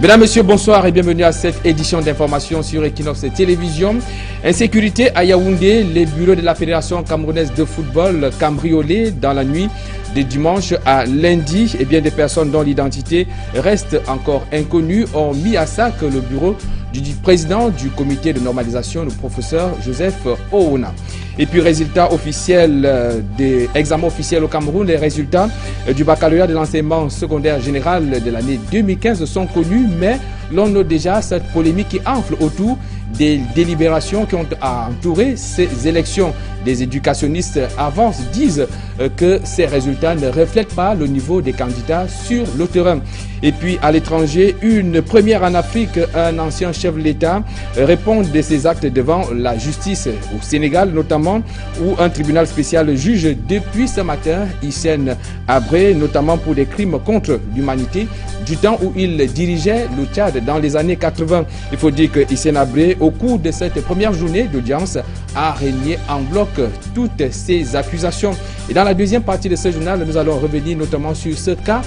Mesdames, Messieurs, bonsoir et bienvenue à cette édition d'information sur Equinox Télévision. Insécurité à Yaoundé, les bureaux de la Fédération camerounaise de football cambriolés dans la nuit de dimanche à lundi. Et bien des personnes dont l'identité reste encore inconnue ont mis à sac le bureau du président du comité de normalisation, le professeur Joseph Oona. Et puis résultats officiels des examens officiels au Cameroun, les résultats du baccalauréat de l'enseignement secondaire général de l'année 2015 sont connus, mais l'on note déjà cette polémique qui enfle autour des délibérations qui ont entouré ces élections. Des éducationnistes avancent, disent que ces résultats ne reflètent pas le niveau des candidats sur le terrain. Et puis à l'étranger, une première en Afrique, un ancien chef de l'État répond de ses actes devant la justice au Sénégal notamment, où un tribunal spécial juge depuis ce matin Hissène Habré, notamment pour des crimes contre l'humanité, du temps où il dirigeait le Tchad dans les années 80. Il faut dire que Hissène Habré, au cours de cette première journée d'audience, a renié en bloc toutes ces accusations. Et dans la deuxième partie de ce journal, nous allons revenir notamment sur ce cas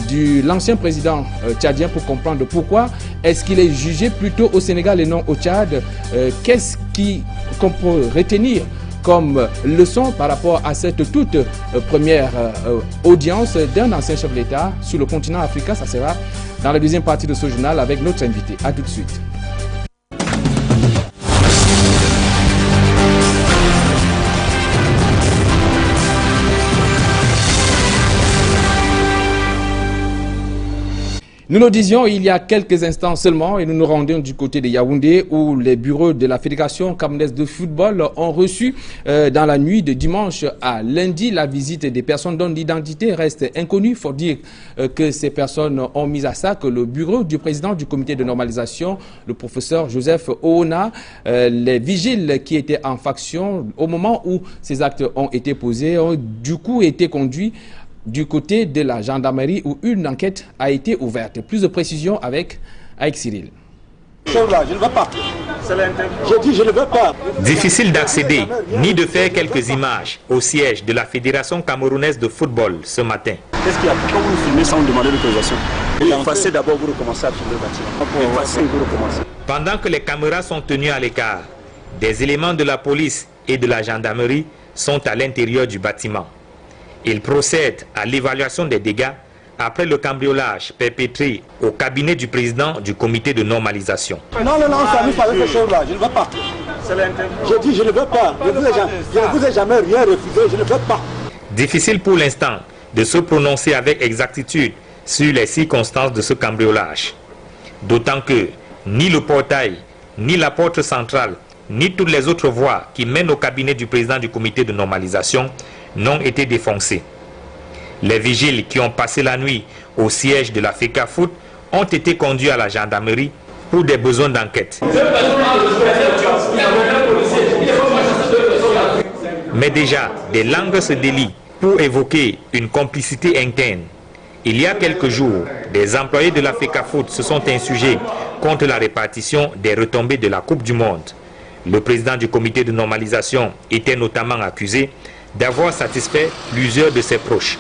de l'ancien président tchadien pour comprendre pourquoi est-ce qu'il est jugé plutôt au Sénégal et non au Tchad. Qu'est-ce qu'on peut retenir comme leçon par rapport à cette toute première audience d'un ancien chef de l'État sur le continent africain? Ça sera dans la deuxième partie de ce journal avec notre invité. A tout de suite. Nous le disions il y a quelques instants seulement et nous nous rendons du côté de Yaoundé où les bureaux de la Fédération camerounaise de football ont reçu dans la nuit de dimanche à lundi la visite des personnes dont l'identité reste inconnue. Il faut dire que ces personnes ont mis à sac le bureau du président du comité de normalisation, le professeur Joseph Oona. Les vigiles qui étaient en faction au moment où ces actes ont été posés ont du coup été conduits du côté de la gendarmerie où une enquête a été ouverte. Plus de précisions avec Cyril. Je ne veux pas. Je dis je ne veux pas. Difficile d'accéder ni de faire quelques images au siège de la Fédération camerounaise de football ce matin. Qu'est-ce qu'il y a? Pourquoi vous filmez sans demander l'autorisation? Effacez d'abord, vous recommencez à filmer le bâtiment. Effacez, vous recommencez. Pendant que les caméras sont tenues à l'écart, des éléments de la police et de la gendarmerie sont à l'intérieur du bâtiment. Ils procèdent à l'évaluation des dégâts après le cambriolage perpétré au cabinet du président du comité de normalisation. Non, ça nous parle de ces choses-là, je ne veux pas. Je dis je ne veux pas. Je ne vous ai jamais rien refusé, je ne veux pas. Difficile pour l'instant de se prononcer avec exactitude sur les circonstances de ce cambriolage. D'autant que ni le portail, ni la porte centrale, ni toutes les autres voies qui mènent au cabinet du président du comité de normalisation n'ont été défoncés. Les vigiles qui ont passé la nuit au siège de la FECA Foot ont été conduits à la gendarmerie pour des besoins d'enquête. Mais déjà, des langues se délient pour évoquer une complicité interne. Il y a quelques jours, des employés de la FECA Foot se sont insurgés contre la répartition des retombées de la Coupe du Monde. Le président du comité de normalisation était notamment accusé d'avoir satisfait plusieurs de ses proches.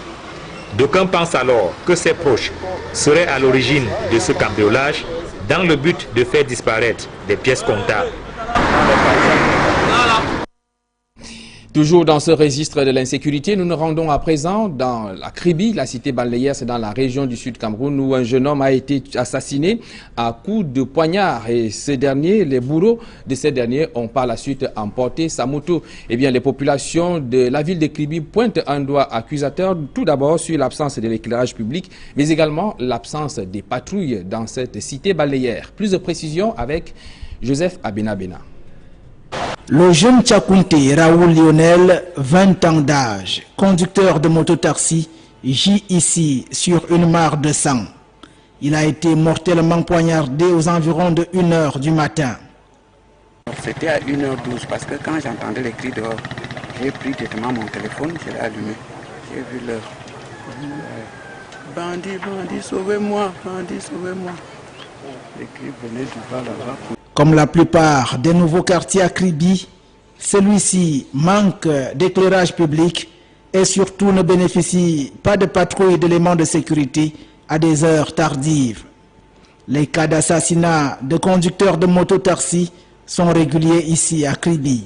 D'aucuns pensent alors que ses proches seraient à l'origine de ce cambriolage dans le but de faire disparaître des pièces comptables. Toujours dans ce registre de l'insécurité, nous nous rendons à présent dans la Kribi, la cité baléaire, c'est dans la région du sud Cameroun, où un jeune homme a été assassiné à coups de poignard. Et les bourreaux de ces derniers ont par la suite emporté sa moto. Eh bien, les populations de la ville de Kribi pointent un doigt accusateur, tout d'abord sur l'absence de l'éclairage public, mais également l'absence des patrouilles dans cette cité baléaire. Plus de précisions avec Joseph Abenabena. Le jeune Tchakounte Raoul Lionel, 20 ans d'âge, conducteur de mototaxi, gît ici sur une mare de sang. Il a été mortellement poignardé aux environs de 1 h du matin. C'était à 1h12 parce que quand j'entendais les cris dehors, j'ai pris directement mon téléphone, je l'ai allumé. J'ai vu l'heure. Bandit, bandit, sauvez-moi, bandit, sauvez-moi. Les cris venaient du bas là-bas. Comme la plupart des nouveaux quartiers à Kribi, celui-ci manque d'éclairage public et surtout ne bénéficie pas de patrouille d'éléments de sécurité à des heures tardives. Les cas d'assassinat de conducteurs de moto-taxi sont réguliers ici à Kribi.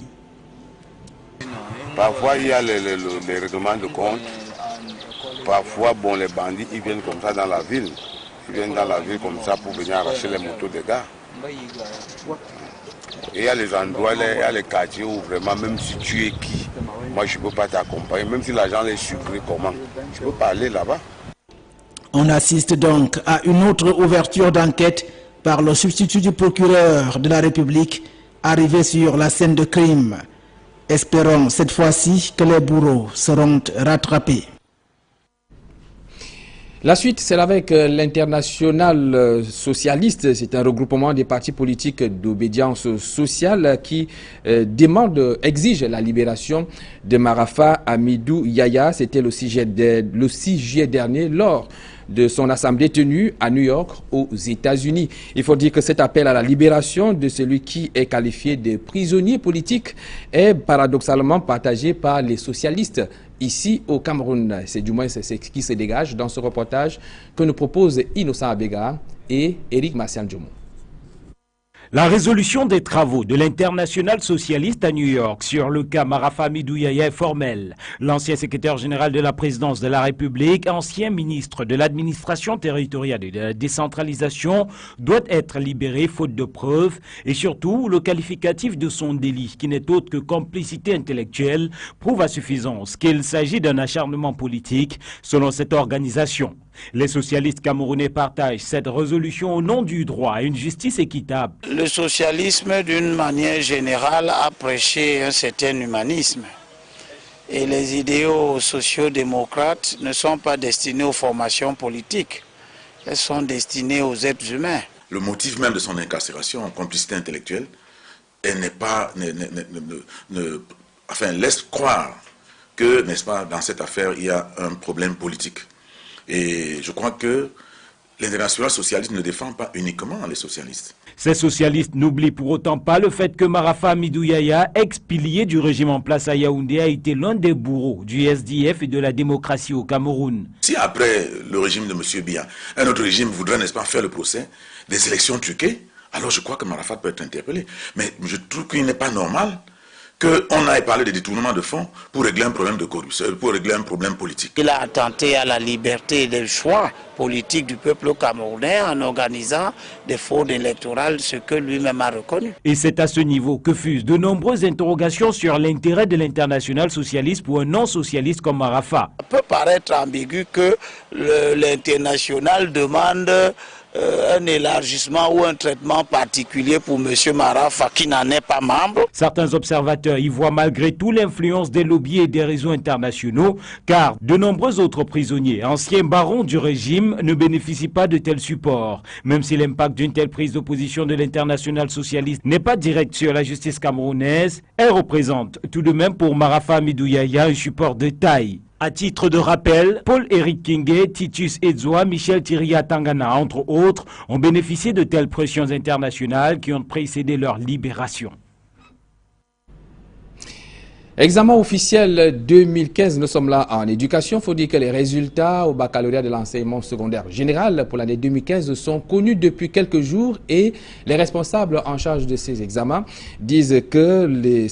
Parfois, il y a les règlements de compte. Parfois, bon, les bandits, ils viennent comme ça dans la ville. Ils viennent dans la ville comme ça pour venir arracher les motos des gars. Et il y a les endroits, il y a les quartiers où vraiment, même si tu es qui, moi je ne peux pas t'accompagner. Même si l'argent est sucré, comment? Je ne peux pas aller là-bas. On assiste donc à une autre ouverture d'enquête par le substitut du procureur de la République arrivé sur la scène de crime. Espérons cette fois-ci que les bourreaux seront rattrapés. La suite, c'est avec l'Internationale socialiste. C'est un regroupement des partis politiques d'obédience sociale qui exige la libération de Marafa Hamidou Yahya. C'était le 6 juillet dernier lors de son assemblée tenue à New York aux États-Unis. Il faut dire que cet appel à la libération de celui qui est qualifié de prisonnier politique est paradoxalement partagé par les socialistes ici au Cameroun. C'est du moins ce qui se dégage dans ce reportage que nous proposent Innocent Abega et Eric Massian-Djomo. La résolution des travaux de l'Internationale socialiste à New York sur le cas Marafa Hamidou Yahya est formelle. L'ancien secrétaire général de la présidence de la République, ancien ministre de l'administration territoriale et de la décentralisation, doit être libéré faute de preuves et surtout le qualificatif de son délit, qui n'est autre que complicité intellectuelle, prouve à suffisance qu'il s'agit d'un acharnement politique selon cette organisation. Les socialistes camerounais partagent cette résolution au nom du droit à une justice équitable. Le socialisme, d'une manière générale, a prêché un certain humanisme. Et les idéaux sociaux-démocrates ne sont pas destinés aux formations politiques. Elles sont destinées aux êtres humains. Le motif même de son incarcération en complicité intellectuelle laisse croire que, n'est-ce pas, dans cette affaire, il y a un problème politique. Et je crois que l'Internationale socialiste ne défend pas uniquement les socialistes. Ces socialistes n'oublient pour autant pas le fait que Marafa Hamidou Yahya, ex-pilier du régime en place à Yaoundé, a été l'un des bourreaux du SDF et de la démocratie au Cameroun. Si après le régime de M. Biya, un autre régime voudrait, n'est-ce pas, faire le procès des élections truquées, alors je crois que Marafa peut être interpellé. Mais je trouve qu'il n'est pas normal qu'on aille parler de détournement de fonds pour régler un problème de corruption, pour régler un problème politique. Il a attenté à la liberté et des choix politiques du peuple camerounais en organisant des fraudes électorales, ce que lui-même a reconnu. Et c'est à ce niveau que fusent de nombreuses interrogations sur l'intérêt de l'Internationale socialiste pour un non-socialiste comme Marafa. Ça peut paraître ambigu que l'Internationale demande un élargissement ou un traitement particulier pour M. Marafa qui n'en est pas membre. Certains observateurs y voient malgré tout l'influence des lobbies et des réseaux internationaux, car de nombreux autres prisonniers, anciens barons du régime, ne bénéficient pas de tels supports. Même si l'impact d'une telle prise d'opposition de l'Internationale socialiste n'est pas direct sur la justice camerounaise, elle représente tout de même pour Marafa Hamidou Yahya un support de taille. À titre de rappel, Paul-Éric Kingé, Titus Edzoa, Michel Thiria Tangana, entre autres, ont bénéficié de telles pressions internationales qui ont précédé leur libération. Examen officiel 2015, nous sommes là en éducation. Il faut dire que les résultats au baccalauréat de l'enseignement secondaire général pour l'année 2015 sont connus depuis quelques jours et les responsables en charge de ces examens disent que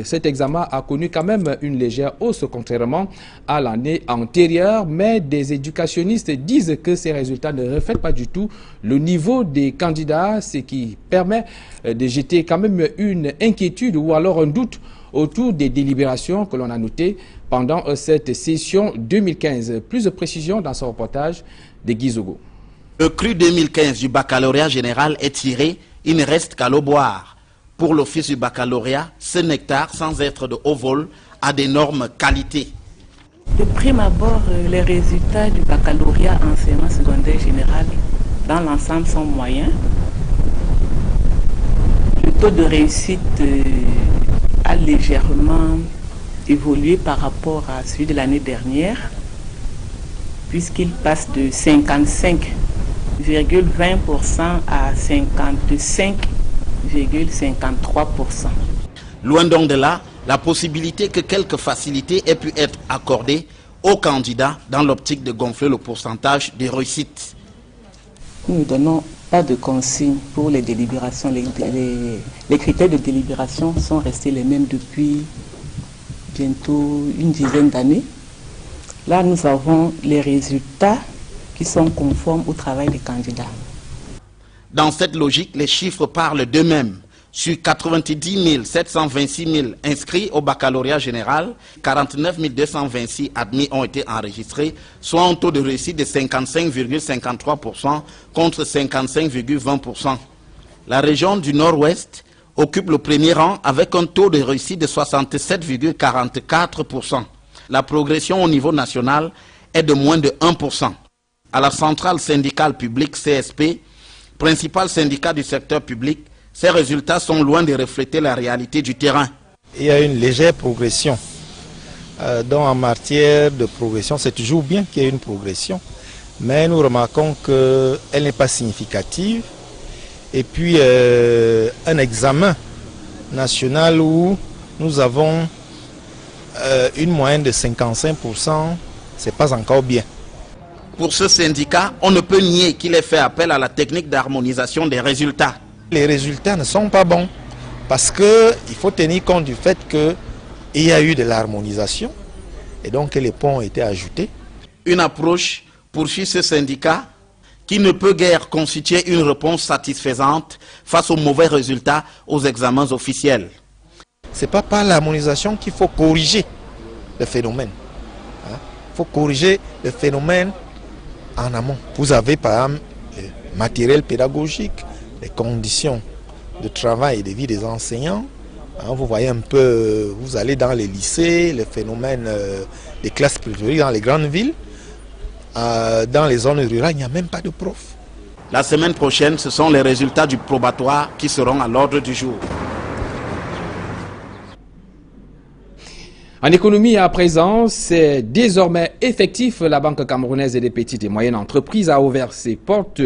cet examen a connu quand même une légère hausse contrairement à l'année antérieure, mais des éducationnistes disent que ces résultats ne reflètent pas du tout le niveau des candidats, ce qui permet de jeter quand même une inquiétude ou alors un doute autour des délibérations que l'on a notées pendant cette session 2015. Plus de précisions dans ce reportage de Guy Zogo. Le cru 2015 du baccalauréat général est tiré, il ne reste qu'à l'eau boire. Pour l'office du baccalauréat, ce nectar, sans être de haut vol, a d'énormes qualités. De prime abord, les résultats du baccalauréat enseignement secondaire général dans l'ensemble sont moyens. Le taux de réussite a légèrement évolué par rapport à celui de l'année dernière, puisqu'il passe de 55,20% à 55,53%. Loin donc de là, la possibilité que quelques facilités aient pu être accordées aux candidats dans l'optique de gonfler le pourcentage de réussite. Nous donnons Pas de consigne pour les délibérations. Les critères de délibération sont restés les mêmes depuis bientôt une dizaine d'années. Là, nous avons les résultats qui sont conformes au travail des candidats. Dans cette logique, les chiffres parlent d'eux-mêmes. Sur 90 726 inscrits au baccalauréat général, 49 226 admis ont été enregistrés, soit un taux de réussite de 55,53% contre 55,20%. La région du Nord-Ouest occupe le premier rang avec un taux de réussite de 67,44%. La progression au niveau national est de moins de 1%. À la centrale syndicale publique CSP, principal syndicat du secteur public, ces résultats sont loin de refléter la réalité du terrain. Il y a une légère progression. Donc en matière de progression, c'est toujours bien qu'il y ait une progression, mais nous remarquons qu'elle n'est pas significative. Et puis un examen national où nous avons une moyenne de 55%, c'est pas encore bien. Pour ce syndicat, on ne peut nier qu'il ait fait appel à la technique d'harmonisation des résultats. Les résultats ne sont pas bons parce qu'il faut tenir compte du fait qu'il y a eu de l'harmonisation et donc que les points ont été ajoutés. Une approche, poursuit ce syndicat, qui ne peut guère constituer une réponse satisfaisante face aux mauvais résultats aux examens officiels. Ce n'est pas par l'harmonisation qu'il faut corriger le phénomène. Il faut corriger le phénomène en amont. Vous avez par exemple le matériel pédagogique, les conditions de travail et de vie des enseignants. Vous voyez un peu, vous allez dans les lycées, le phénomène des classes préparatoriques dans les grandes villes. Dans les zones rurales, il n'y a même pas de profs. La semaine prochaine, ce sont les résultats du probatoire qui seront à l'ordre du jour. En économie à présent, c'est désormais effectif. La Banque camerounaise des petites et moyennes entreprises a ouvert ses portes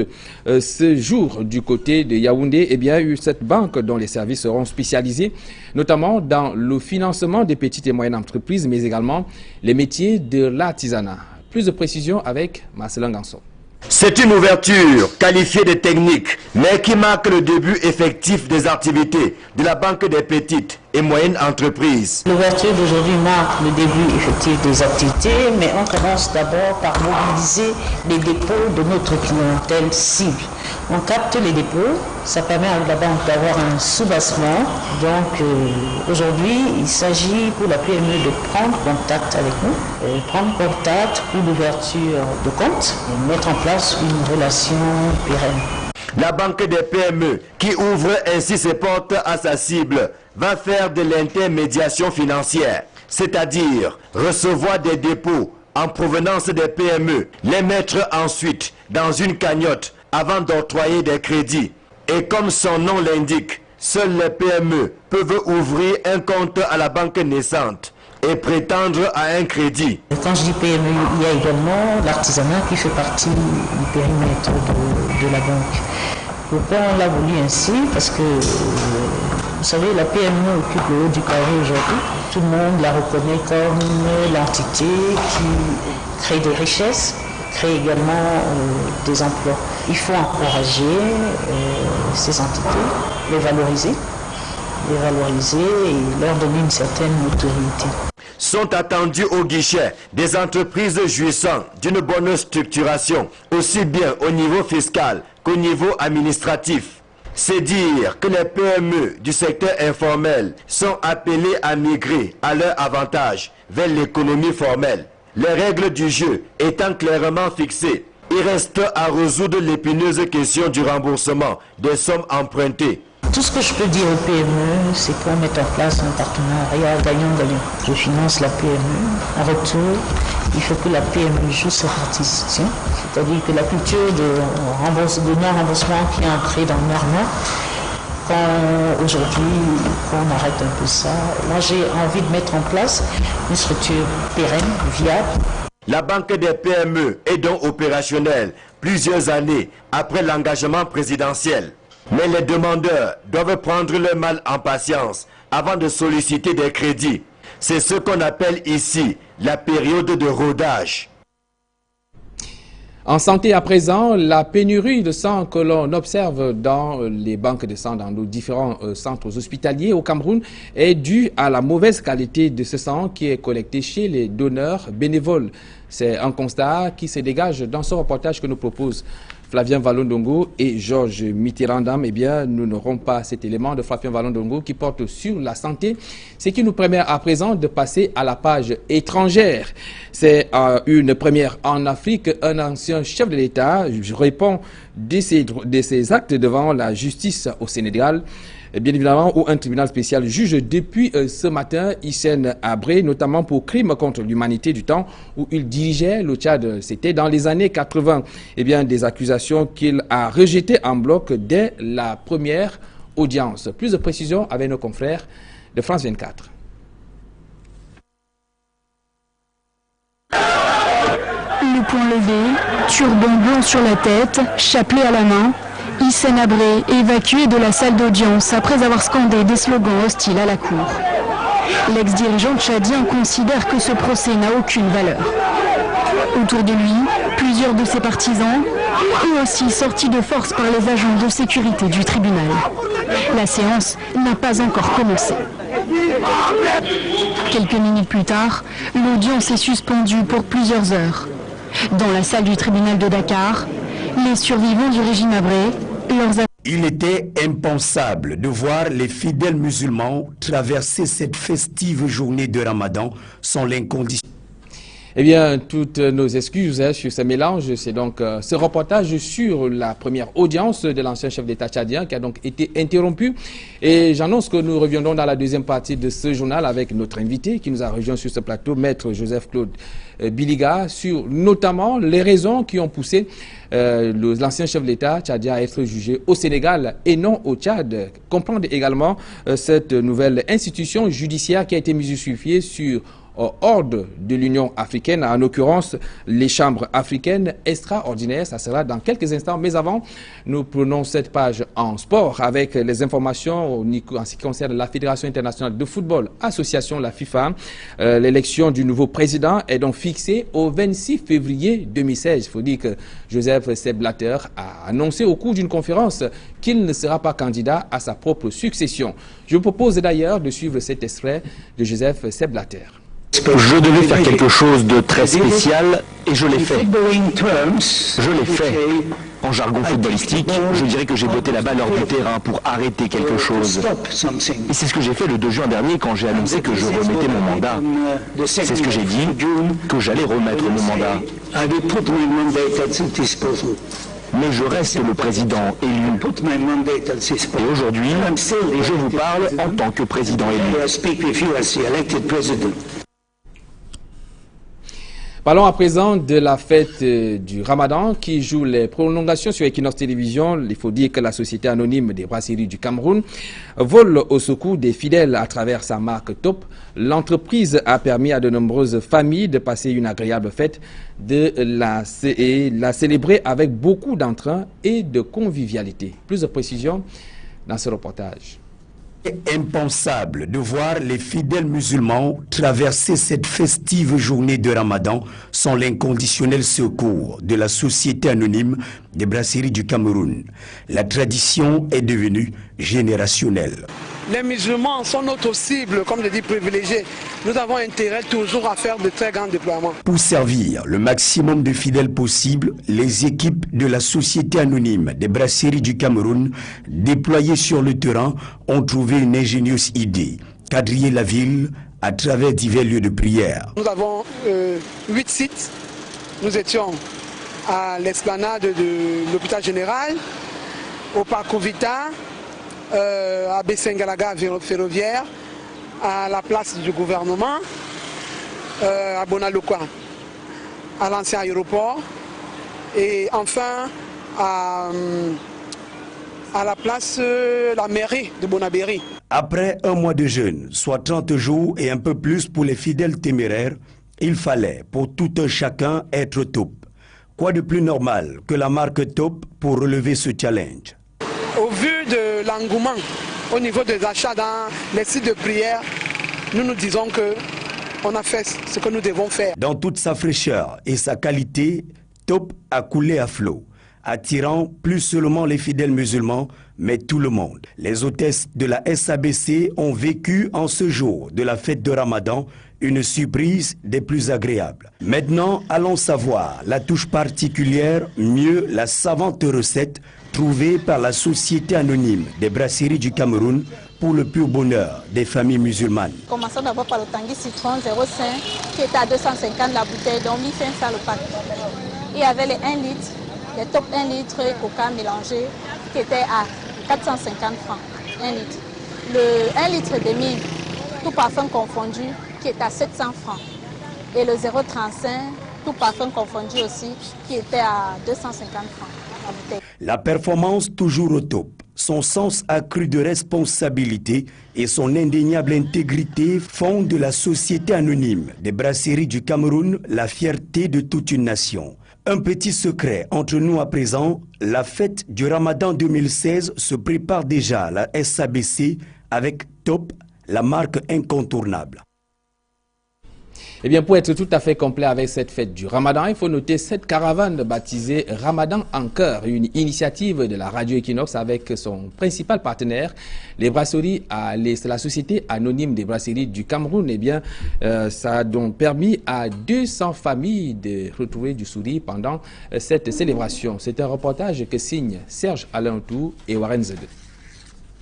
ce jour du côté de Yaoundé. Eh bien, cette banque dont les services seront spécialisés, notamment dans le financement des petites et moyennes entreprises, mais également les métiers de l'artisanat. Plus de précisions avec Marcelin Ganson. C'est une ouverture qualifiée de technique, mais qui marque le début effectif des activités de la Banque des petites et moyennes entreprises. L'ouverture d'aujourd'hui marque le début effectif des activités, mais on commence d'abord par mobiliser les dépôts de notre clientèle cible. On capte les dépôts, ça permet à la banque d'avoir un sous-bassement. Donc aujourd'hui, il s'agit pour la PME de prendre contact avec nous, prendre contact pour l'ouverture de compte et mettre en place une relation pérenne. La Banque des PME, qui ouvre ainsi ses portes à sa cible, va faire de l'intermédiation financière, c'est-à-dire recevoir des dépôts en provenance des PME, les mettre ensuite dans une cagnotte avant d'octroyer des crédits. Et comme son nom l'indique, seules les PME peuvent ouvrir un compte à la banque naissante et prétendre à un crédit. Et quand je dis PME, il y a également l'artisanat qui fait partie du périmètre de la banque. Pourquoi on l'a voulu ainsi? Parce que, vous savez, la PME occupe le haut du carré aujourd'hui. Tout le monde la reconnaît comme l'entité qui crée des richesses, crée également des emplois. Il faut encourager ces entités, les valoriser et leur donner une certaine notoriété. Sont attendus au guichet des entreprises jouissant d'une bonne structuration, aussi bien au niveau fiscal qu'au niveau administratif. C'est dire que les PME du secteur informel sont appelés à migrer à leur avantage vers l'économie formelle. Les règles du jeu étant clairement fixées, il reste à résoudre l'épineuse question du remboursement des sommes empruntées. Tout ce que je peux dire aux PME, c'est qu'on mette en place un partenariat gagnant-gagnant. Je finance la PME. En retour, il faut que la PME joue sa partition. C'est-à-dire que la culture de non-remboursement qui est entrée dans le norme, aujourd'hui, qu'on arrête un peu ça. Moi, j'ai envie de mettre en place une structure pérenne, viable. La Banque des PME est donc opérationnelle plusieurs années après l'engagement présidentiel. Mais les demandeurs doivent prendre leur mal en patience avant de solliciter des crédits. C'est ce qu'on appelle ici la période de rodage. En santé à présent, la pénurie de sang que l'on observe dans les banques de sang dans nos différents centres hospitaliers au Cameroun est due à la mauvaise qualité de ce sang qui est collecté chez les donneurs bénévoles. C'est un constat qui se dégage dans ce reportage que nous propose Flavien Vallondongo et Georges Mitterrandam. Eh bien, nous n'aurons pas cet élément de Flavien Vallondongo qui porte sur la santé, ce qui nous permet à présent de passer à la page étrangère. C'est une première en Afrique. Un ancien chef de l'État répond de ses actes devant la justice au Sénégal. Bien évidemment, où un tribunal spécial juge depuis ce matin Hissène Habré, notamment pour crimes contre l'humanité du temps où il dirigeait le Tchad. C'était dans les années 80. Eh bien, des accusations qu'il a rejetées en bloc dès la première audience. Plus de précisions avec nos confrères de France 24. Le poing levé, turban blanc sur la tête, chapelet à la main, Hissène Habré est évacué de la salle d'audience après avoir scandé des slogans hostiles à la cour. L'ex-dirigeant tchadien considère que ce procès n'a aucune valeur. Autour de lui, plusieurs de ses partisans, eux aussi sortis de force par les agents de sécurité du tribunal. La séance n'a pas encore commencé. Quelques minutes plus tard, l'audience est suspendue pour plusieurs heures. Dans la salle du tribunal de Dakar, les survivants du régime Habré, Il était impensable de voir les fidèles musulmans traverser cette festive journée de Ramadan sans l'incondition. Eh bien, toutes nos excuses sur ce mélange. C'est donc ce reportage sur la première audience de l'ancien chef d'État tchadien qui a donc été interrompu. Et j'annonce que nous reviendrons dans la deuxième partie de ce journal avec notre invité qui nous a rejoint sur ce plateau, Maître Joseph-Claude Biliga, sur notamment les raisons qui ont poussé l'ancien chef d'État tchadien à être jugé au Sénégal et non au Tchad. Comprendre également cette nouvelle institution judiciaire qui a été mise sur pied sur ordre de l'Union africaine, en l'occurrence les chambres africaines extraordinaires. Ça sera dans quelques instants. Mais avant, nous prenons cette page en sport avec les informations en ce qui concerne la Fédération internationale de football, association la FIFA. L'élection du nouveau président est donc fixée au 26 février 2016. Il faut dire que Joseph Sepp Blatter a annoncé au cours d'une conférence qu'il ne sera pas candidat à sa propre succession. Je vous propose d'ailleurs de suivre cet extrait de Joseph Sepp Blatter. Je devais faire quelque chose de très spécial et je l'ai fait. Je l'ai fait. En jargon footballistique, je dirais que j'ai botté la balle hors du terrain pour arrêter quelque chose. Et c'est ce que j'ai fait le 2 juin dernier quand j'ai annoncé que je remettais mon mandat. C'est ce que j'ai dit, que j'allais remettre mon mandat. Mais je reste le président élu. Et aujourd'hui, je vous parle en tant que président élu. Parlons à présent de la fête du Ramadan qui joue les prolongations sur Equinox Télévision. Il faut dire que la société anonyme des brasseries du Cameroun vole au secours des fidèles à travers sa marque Top. L'entreprise a permis à de nombreuses familles de passer une agréable fête, de la célébrer avec beaucoup d'entrain et de convivialité. Plus de précisions dans ce reportage. Impensable de voir les fidèles musulmans traverser cette festive journée de Ramadan sans l'inconditionnel secours de la société anonyme des brasseries du Cameroun. La tradition est devenue générationnelle. Les musulmans sont notre cible, comme je dis, privilégiée. Nous avons intérêt toujours à faire de très grands déploiements. Pour servir le maximum de fidèles possible, les équipes de la société anonyme des brasseries du Cameroun, déployées sur le terrain, ont trouvé une ingénieuse idée: quadriller la ville à travers divers lieux de prière. Nous avons 8 sites. Nous étions à l'esplanade de l'hôpital général, au parc Ovita, à Bessengalaga ferroviaire, à la place du gouvernement, à Bonalokwa, à l'ancien aéroport, et enfin à la place, la mairie de Bonabéry. Après un mois de jeûne, soit 30 jours et un peu plus pour les fidèles téméraires, il fallait pour tout un chacun être top. Quoi de plus normal que la marque Top pour relever ce challenge? Au vu de l'engouement au niveau des achats dans les sites de prière, nous nous disons qu'on a fait ce que nous devons faire. Dans toute sa fraîcheur et sa qualité, Top a coulé à flot, attirant plus seulement les fidèles musulmans, mais tout le monde. Les hôtesses de la SABC ont vécu en ce jour de la fête de Ramadan une surprise des plus agréables. Maintenant, allons savoir la touche particulière, mieux la savante recette trouvée par la Société anonyme des brasseries du Cameroun pour le pur bonheur des familles musulmanes. Commençons d'abord par le Tanguy Citron 05 qui est à 250 la bouteille, donc 1500 le pack. Il y avait les 1 litre, les top 1 litre et coca mélangé qui était à 450 francs, 1 litre. Le 1 litre demi, tout parfum confondu, qui est à 700 francs. Et le 0,35, tout parfum confondu aussi, qui était à 250 francs la bouteille. La performance toujours au top, son sens accru de responsabilité et son indéniable intégrité font de la Société anonyme des brasseries du Cameroun la fierté de toute une nation. Un petit secret entre nous à présent, la fête du Ramadan 2016 se prépare déjà à la SABC avec Top, la marque incontournable. Eh bien, pour être tout à fait complet avec cette fête du Ramadan, il faut noter cette caravane baptisée Ramadan en cœur, une initiative de la Radio Equinox avec son principal partenaire, les brasseries, la Société anonyme des brasseries du Cameroun. Eh bien, ça a donc permis à 200 familles de retrouver du sourire pendant cette célébration. C'est un reportage que signe Serge Alain Tour et Warren Zede.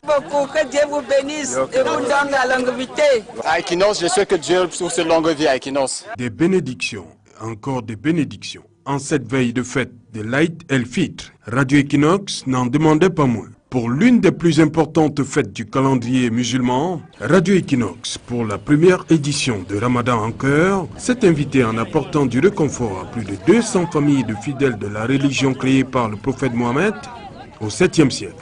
Beaucoup, que Dieu vous bénisse et vous donne la longévité. À Equinox, je souhaite que Dieu trouve cette longue vie à Equinox. Des bénédictions, encore des bénédictions. En cette veille de fête de l'Aïd el-Fitr, Radio Equinox n'en demandait pas moins. Pour l'une des plus importantes fêtes du calendrier musulman, Radio Equinox, pour la première édition de Ramadan en cœur, s'est invité en apportant du réconfort à plus de 200 familles de fidèles de la religion créée par le prophète Mohammed au 7e siècle.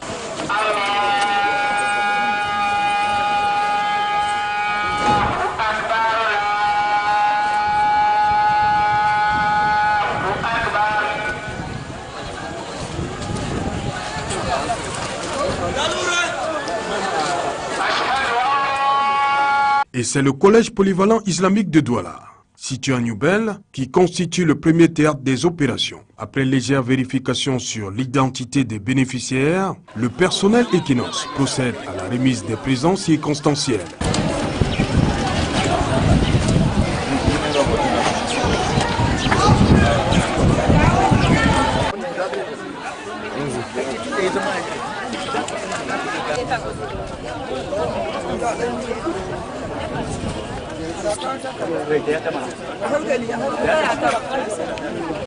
Et c'est le collège polyvalent islamique de Douala, situé à Newbel, qui constitue le premier théâtre des opérations. Après légère vérification sur l'identité des bénéficiaires, le personnel Equinox procède à la remise des présents circonstanciels.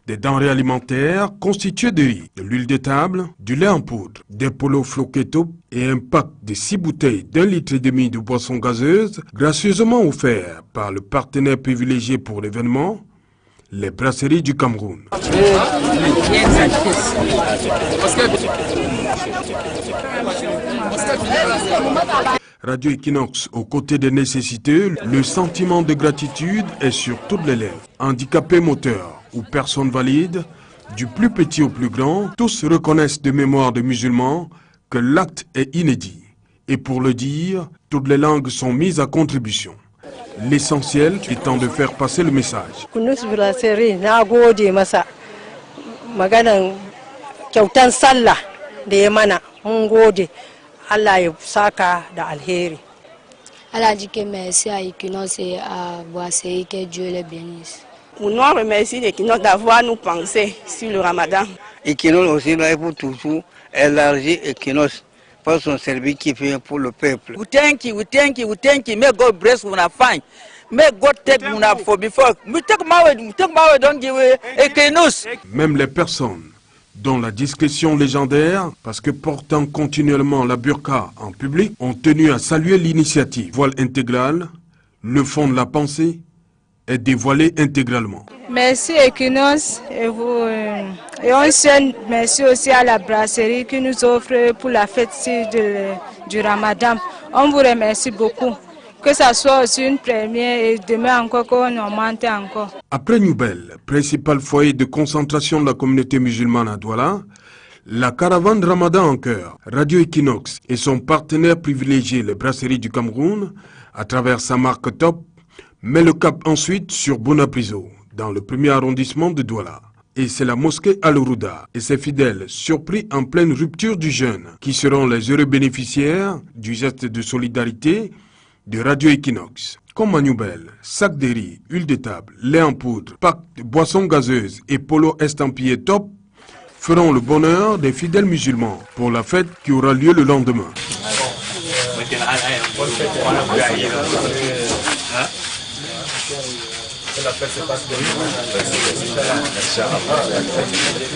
Des denrées alimentaires constituées de riz, de l'huile de table, du lait en poudre, des polos floqués top et un pack de 6 bouteilles d'1,5 litre de boissons gazeuses, gracieusement offerts par le partenaire privilégié pour l'événement, les brasseries du Cameroun. Radio Equinox, aux côtés des nécessiteux, le sentiment de gratitude est sur toutes les lèvres. Handicapés moteurs ou personnes valides, du plus petit au plus grand, tous reconnaissent de mémoire de musulmans que l'acte est inédit. Et pour le dire, toutes les langues sont mises à contribution. L'essentiel étant de faire passer le message. Allah ya saka da alheri. Allah dit que merci à Equinox et à Brasserie, que Dieu les bénisse. Nous remercions Equinox d'avoir nous pensé sur le Ramadan. Equinox aussi là pour toujours élargir Equinox pour son service qui fait pour le peuple. We thank you. May God bless una fine. May God take una for before. We take my don't give Equinox. Même les personnes dont la discrétion légendaire, parce que portant continuellement la burqa en public, ont tenu à saluer l'initiative. Voile intégral, le fond de la pensée est dévoilé intégralement. Merci Equinox et vous. Et on merci aussi à la brasserie qui nous offre pour la fête du Ramadan. On vous remercie beaucoup. Que ça soit aussi une première et demain encore qu'on augmente encore. Après Newbel, principal foyer de concentration de la communauté musulmane à Douala, la caravane Ramadan en cœur, Radio Equinox et son partenaire privilégié, les brasseries du Cameroun, à travers sa marque Top, met le cap ensuite sur Bonapriso, dans le premier arrondissement de Douala. et c'est la mosquée Al-Rouda et ses fidèles surpris en pleine rupture du jeûne qui seront les heureux bénéficiaires du geste de solidarité de Radio Equinox. Comme Manioubel, sac de riz, huile de table, lait en poudre, pack de boissons gazeuses et polo estampillé top feront le bonheur des fidèles musulmans pour la fête qui aura lieu le lendemain.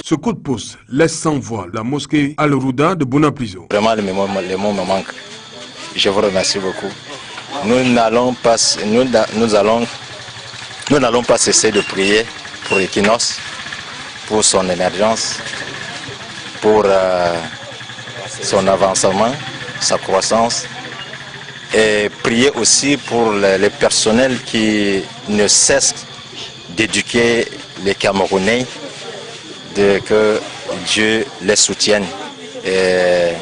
Ce coup de pouce laisse sans voix la mosquée Al-Rouda de Bonapliso. Vraiment, les mots me manquent. Je vous remercie beaucoup. Nous n'allons pas cesser de prier pour Equinox, pour son émergence, pour son avancement, sa croissance, et prier aussi pour les personnels qui ne cessent d'éduquer les Camerounais, que Dieu les soutienne et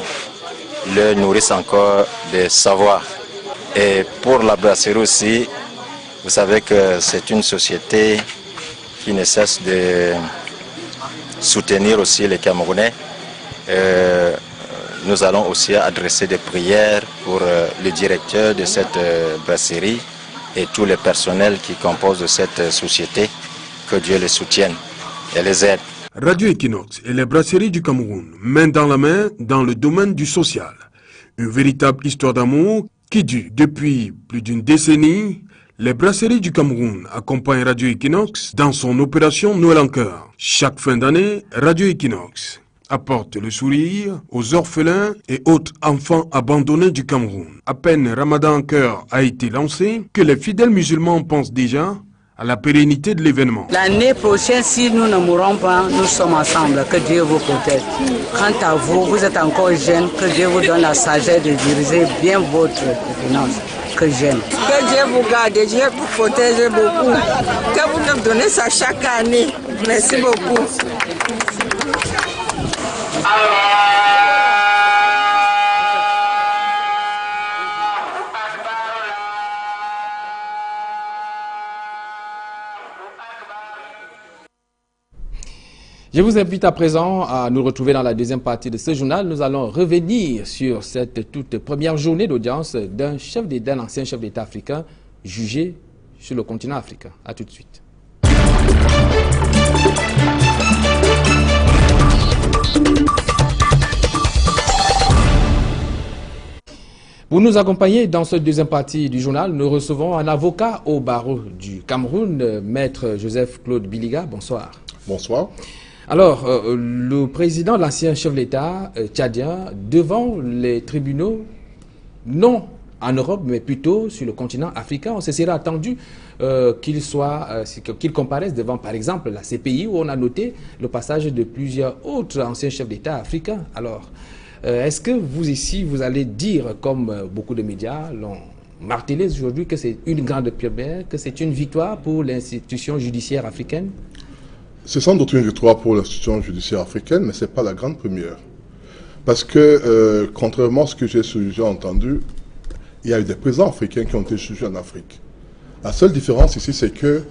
leur nourrisse encore de savoir. Et pour la brasserie aussi, vous savez que c'est une société qui ne cesse de soutenir aussi les Camerounais. Nous allons aussi adresser des prières pour le directeur de cette brasserie et tous les personnels qui composent de cette société, que Dieu les soutienne et les aide. Radio Equinox et les brasseries du Cameroun, main dans la main dans le domaine du social. Une véritable histoire d'amour qui dure depuis plus d'une décennie. Les brasseries du Cameroun accompagnent Radio Equinox dans son opération Noël en cœur. Chaque fin d'année, Radio Equinox apporte le sourire aux orphelins et autres enfants abandonnés du Cameroun. À peine Ramadan en cœur a été lancé que les fidèles musulmans pensent déjà à la pérennité de l'événement. L'année prochaine, si nous ne mourrons pas, nous sommes ensemble. Que Dieu vous protège. Quant à vous, vous êtes encore jeune. Que Dieu vous donne la sagesse de diriger bien votre finance. Que j'aime. Que Dieu vous garde, Dieu vous protège beaucoup. Que vous nous donnez ça chaque année. Merci beaucoup. Je vous invite à présent à nous retrouver dans la deuxième partie de ce journal. Nous allons revenir sur cette toute première journée d'audience d'un ancien chef d'État africain jugé sur le continent africain. A tout de suite. Pour nous accompagner dans cette deuxième partie du journal, nous recevons un avocat au barreau du Cameroun, Maître Joseph-Claude Biliga. Bonsoir. Bonsoir. Alors, le président, l'ancien chef d'État tchadien, devant les tribunaux, non en Europe, mais plutôt sur le continent africain, on se serait attendu qu'il comparaisse devant, par exemple, la CPI, où on a noté le passage de plusieurs autres anciens chefs d'État africains. Alors, est-ce que vous ici, vous allez dire, comme beaucoup de médias l'ont martelé aujourd'hui, que c'est une grande première, que c'est une victoire pour l'institution judiciaire africaine? C'est sans doute une victoire pour l'institution judiciaire africaine, mais ce n'est pas la grande première. Parce que, contrairement à ce que j'ai entendu, il y a eu des présidents africains qui ont été jugés en Afrique. La seule différence ici, c'est que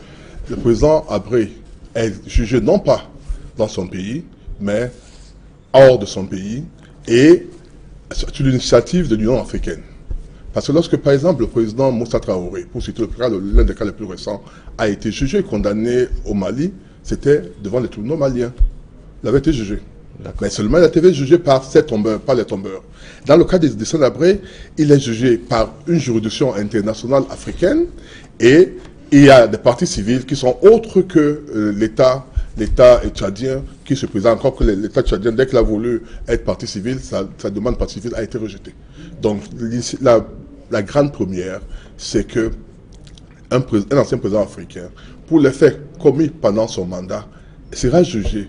le président Abré est jugé non pas dans son pays, mais hors de son pays, et sur l'initiative de l'Union africaine. Parce que lorsque, par exemple, le président Moussa Traoré, pour citer l'un des cas les plus récents, a été jugé et condamné au Mali, c'était devant les tribunaux maliens. Il avait été jugé. Mais seulement il a été jugé par ces tombeurs, pas les tombeurs. Dans le cas de Sénabré, il est jugé par une juridiction internationale africaine et il y a des parties civiles qui sont autres que l'État tchadien qui se présente. Encore que l'État tchadien, dès qu'il a voulu être partie civile, sa demande de partie civile a été rejetée. Donc la grande première, c'est que un ancien président africain, pour les faits commis pendant son mandat, sera jugé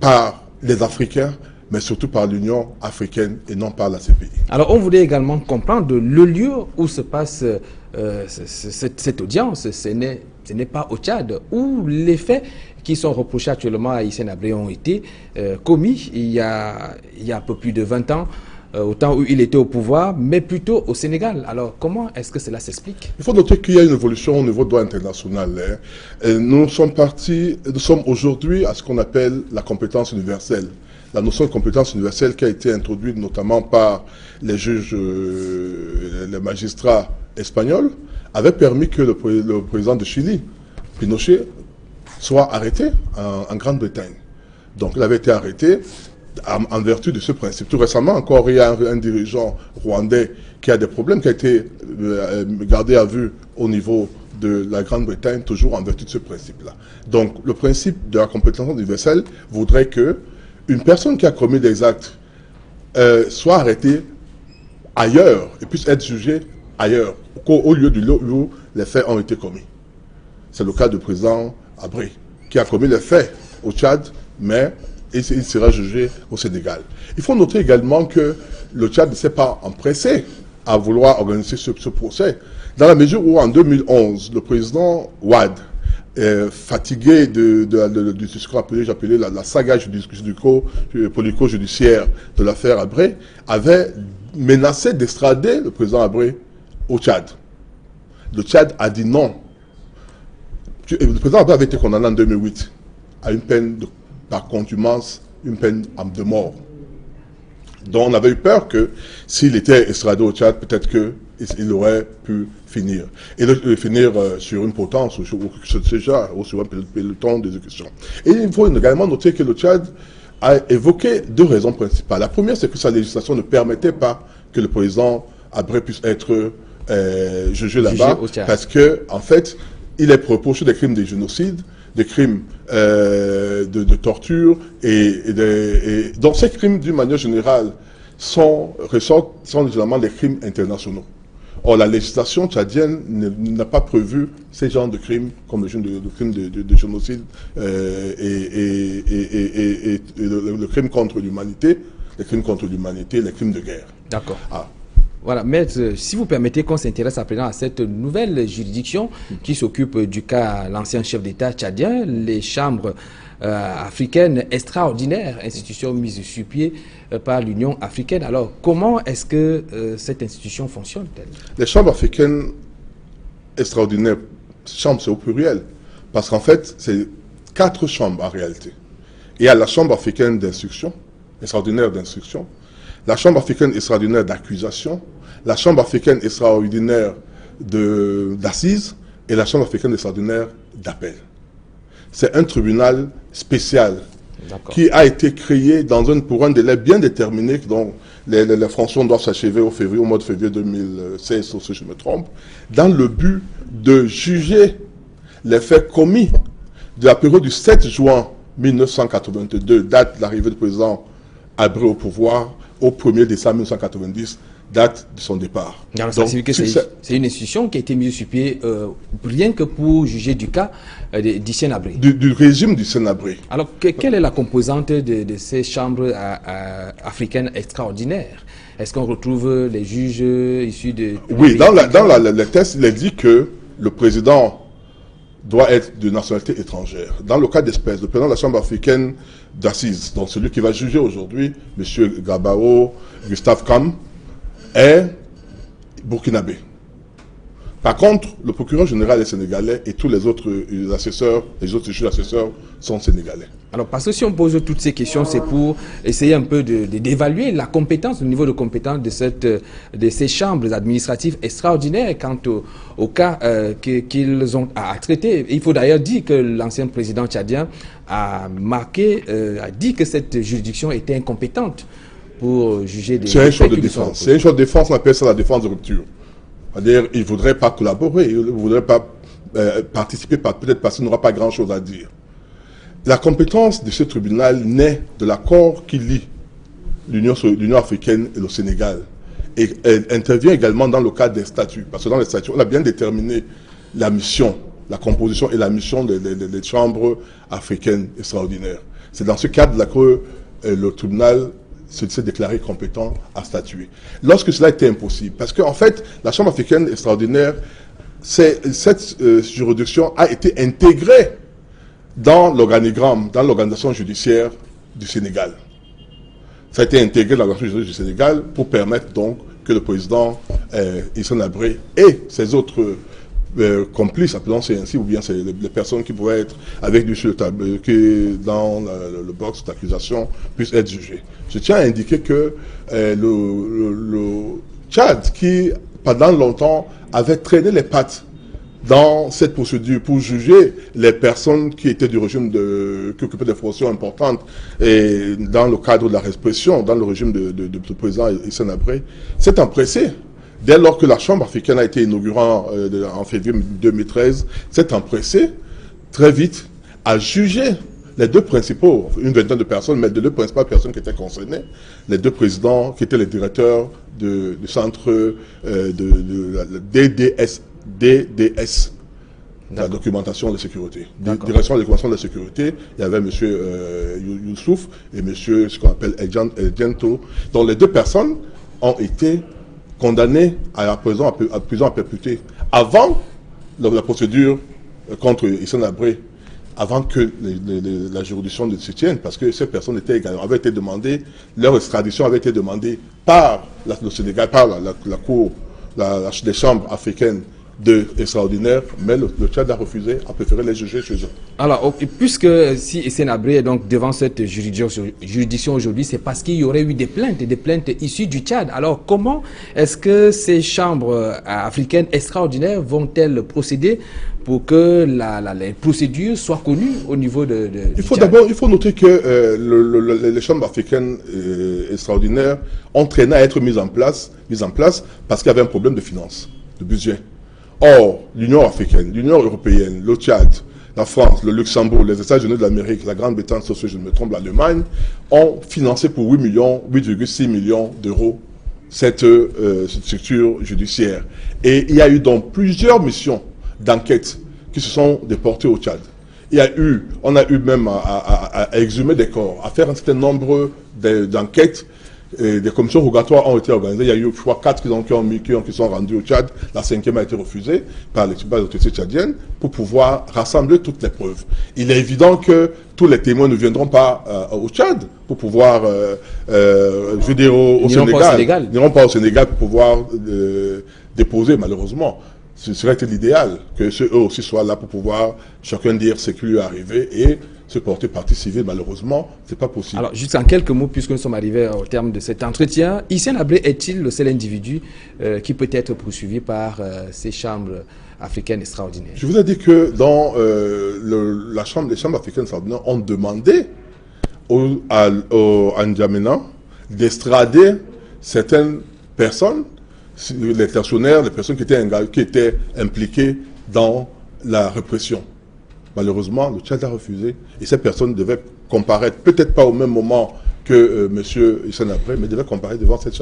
par les Africains, mais surtout par l'Union africaine et non par la CPI. Alors, on voulait également comprendre le lieu où se passe cette audience. Ce n'est pas au Tchad, où les faits qui sont reprochés actuellement à Hissène Habré ont été commis il y a un peu plus de 20 ans au temps où il était au pouvoir, mais plutôt au Sénégal. Alors, comment est-ce que cela s'explique? Il faut noter qu'il y a une évolution au niveau du droit international. Nous sommes aujourd'hui à ce qu'on appelle la compétence universelle. La notion de compétence universelle qui a été introduite notamment par les juges, les magistrats espagnols, avait permis que le président de Chili, Pinochet, soit arrêté en Grande-Bretagne. Donc il avait été arrêté en vertu de ce principe. Tout récemment encore, il y a un dirigeant rwandais qui a des problèmes, qui a été gardé à vue au niveau de la Grande-Bretagne, toujours en vertu de ce principe-là. Donc le principe de la compétence universelle voudrait que une personne qui a commis des actes soit arrêtée ailleurs et puisse être jugée ailleurs, au lieu où les faits ont été commis. C'est le cas du président Abré, qui a commis les faits au Tchad, mais il sera jugé au Sénégal. Il faut noter également que le Tchad ne s'est pas empressé à vouloir organiser ce procès, dans la mesure où en 2011, le président Wade, fatigué du ce qu'on appelait la saga politico-judiciaire de l'affaire Abré, avait menacé d'extrader le président Abré au Tchad. Le Tchad a dit non. Le président Abré avait été condamné en 2008 à une peine par contumace, une peine de mort. Donc on avait eu peur que s'il était extradé au Tchad, peut-être qu'il aurait pu finir. Et finir sur une potence, ou sur un peloton d'exécution. Et il faut également noter que le Tchad a évoqué deux raisons principales. La première, c'est que sa législation ne permettait pas que le président Abré puisse être jugé là-bas, parce que, en fait, il est reproché des crimes de génocide, des crimes de torture, et donc ces crimes, d'une manière générale, sont généralement des crimes internationaux. Or, la législation tchadienne n'a pas prévu ces genres de crimes, comme le crime de génocide et le crime contre l'humanité, les crimes de guerre. D'accord. Voilà, maître, si vous permettez qu'on s'intéresse à présent à cette nouvelle juridiction qui s'occupe du cas l'ancien chef d'État tchadien, les chambres africaines extraordinaires, institution mise sur pied par l'Union africaine. Alors, comment est-ce que cette institution fonctionne-t-elle? Les chambres africaines extraordinaires, chambres c'est au pluriel, parce qu'en fait, c'est 4 chambres en réalité. Il y a la chambre africaine d'instruction, extraordinaire d'instruction, la chambre africaine extraordinaire d'accusation, la chambre africaine extraordinaire d'assises et la chambre africaine extraordinaire d'appel. C'est un tribunal spécial qui a été créé pour un délai bien déterminé, dont les fonctions doivent s'achever au mois de février 2016, si je me trompe, dans le but de juger les faits commis de la période du 7 juin 1982, date de l'arrivée du président Abré au pouvoir, au 1er décembre 1990, date de son départ. Donc, ça signifie que c'est une institution qui a été mise sur pied rien que pour juger du cas d'Hissène Habré. Du régime d'Hissène Habré. Alors, quelle est la composante de ces chambres africaines extraordinaires? Est-ce qu'on retrouve les juges issus de... Oui, dans le texte, il est dit que le président doit être de nationalité étrangère. Dans le cas d'espèce, le président de la Chambre africaine d'assises, donc celui qui va juger aujourd'hui, M. Gabao, Gustave Kam, est burkinabé. Par contre, le procureur général est sénégalais et tous les autres assesseurs, les autres juges assesseurs sont sénégalais. Alors, parce que si on pose toutes ces questions, c'est pour essayer un peu d'évaluer la compétence, le niveau de compétence de ces chambres administratives extraordinaires quant au cas qu'ils ont à traiter. Il faut d'ailleurs dire que l'ancien président tchadien a dit que cette juridiction était incompétente pour juger des... C'est un choix de défense. C'est un choix de défense, on appelle ça la défense de rupture. C'est-à-dire qu'il ne voudrait pas collaborer, il ne voudrait pas participer, peut-être parce qu'il n'aura pas grand-chose à dire. La compétence de ce tribunal naît de l'accord qui lie l'Union africaine et le Sénégal. Et elle intervient également dans le cadre des statuts. Parce que dans les statuts, on a bien déterminé la mission, la composition et la mission des chambres africaines extraordinaires. C'est dans ce cadre-là que le tribunal s'est déclaré compétent à statuer. Lorsque cela était impossible, parce qu'en fait, la Chambre africaine extraordinaire, cette juridiction a été Ça a été intégré dans l'organisation juridique du Sénégal pour permettre donc que le président Hissène Habré et ses autres complices, appelons-les ainsi, ou bien c'est les personnes qui pourraient être avec lui sur le tableau, qui dans le box d'accusation puissent être jugées. Je tiens à indiquer que le Tchad, qui pendant longtemps avait traîné les pattes dans cette procédure pour juger les personnes qui étaient du régime qui occupaient des fonctions importantes et dans le cadre de la répression, dans le régime du président Hissène Habré, s'est empressé, dès lors que la Chambre africaine a été inaugurée en février 2013, s'est empressé très vite à juger les deux principaux, une vingtaine de personnes, mais les deux principales personnes qui étaient concernées, les deux présidents qui étaient les directeurs du centre DDS, la documentation de sécurité. Direction de la documentation de sécurité, il y avait M. Youssouf et M. ce qu'on appelle Gento. Donc les deux personnes ont été condamnées à prison à perpétuité avant la procédure contre Hissène Habré, avant que la juridiction ne se tienne, parce que ces personnes avaient été demandées, leur extradition avait été demandée par le Sénégal, par la Cour, des chambres africaines extraordinaires, mais le Tchad a refusé, a préféré les juger chez eux. Alors, puisque si Hissène Habré est donc devant cette juridiction aujourd'hui, c'est parce qu'il y aurait eu des plaintes issues du Tchad. Alors, comment est-ce que ces chambres africaines extraordinaires vont-elles procéder pour que les procédures soient connues au niveau du Tchad? Il faut noter que les chambres africaines extraordinaires ont traîné à être mises en place parce qu'il y avait un problème de finances, de budget. Or, l'Union africaine, l'Union européenne, le Tchad, la France, le Luxembourg, les États-Unis de l'Amérique, la Grande-Bretagne, sauf si je ne me trompe, l'Allemagne, ont financé pour 8,6 millions d'euros cette structure judiciaire. Et il y a eu donc plusieurs missions d'enquête qui se sont déportées au Tchad. On a eu même à exhumer des corps, à faire un certain nombre d'enquêtes. Des commissions rogatoires ont été organisées. Il y a eu, je crois, 4 qui sont rendus au Tchad. La 5e a été refusée par les autorités tchadiennes pour pouvoir rassembler toutes les preuves. Il est évident que tous les témoins ne viendront pas au Tchad pour pouvoir, je veux dire, au Sénégal. Ils n'iront pas au Sénégal pour pouvoir déposer, malheureusement. Ce serait l'idéal que eux aussi soient là pour pouvoir chacun dire ce qui lui est arrivé et se porter partie civile. Malheureusement, ce n'est pas possible. Alors, juste en quelques mots, puisque nous sommes arrivés au terme de cet entretien, Hissène Habré est-il le seul individu qui peut être poursuivi par ces chambres africaines extraordinaires? Je vous ai dit que dans les chambres africaines extraordinaires ont demandé à N'Djamena d'extrader certaines personnes, les tortionnaires, les personnes qui étaient impliquées dans la répression. Malheureusement, le Tchad a refusé et ces personnes devaient comparaître, peut-être pas au même moment que M. Hissène Habré, mais devaient comparaître devant cette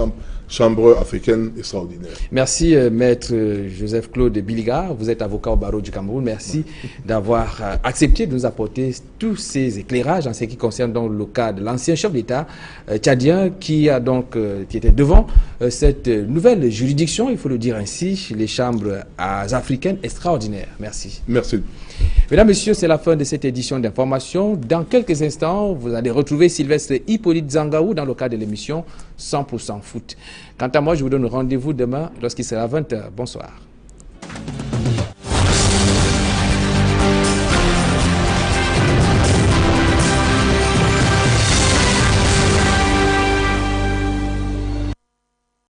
chambre africaine extraordinaire. Merci, Maître Joseph-Claude Biliga. Vous êtes avocat au barreau du Cameroun. Merci d'avoir accepté de nous apporter tous ces éclairages en ce qui concerne donc le cas de l'ancien chef d'État tchadien qui était devant cette nouvelle juridiction, il faut le dire ainsi, les chambres africaines extraordinaires. Merci. Merci. Mesdames, Messieurs, c'est la fin de cette édition d'information. Dans quelques instants, vous allez retrouver Sylvestre Hippolyte Zangaou dans le cadre de l'émission 100% foot. Quant à moi, je vous donne rendez-vous demain lorsqu'il sera 20h. Bonsoir.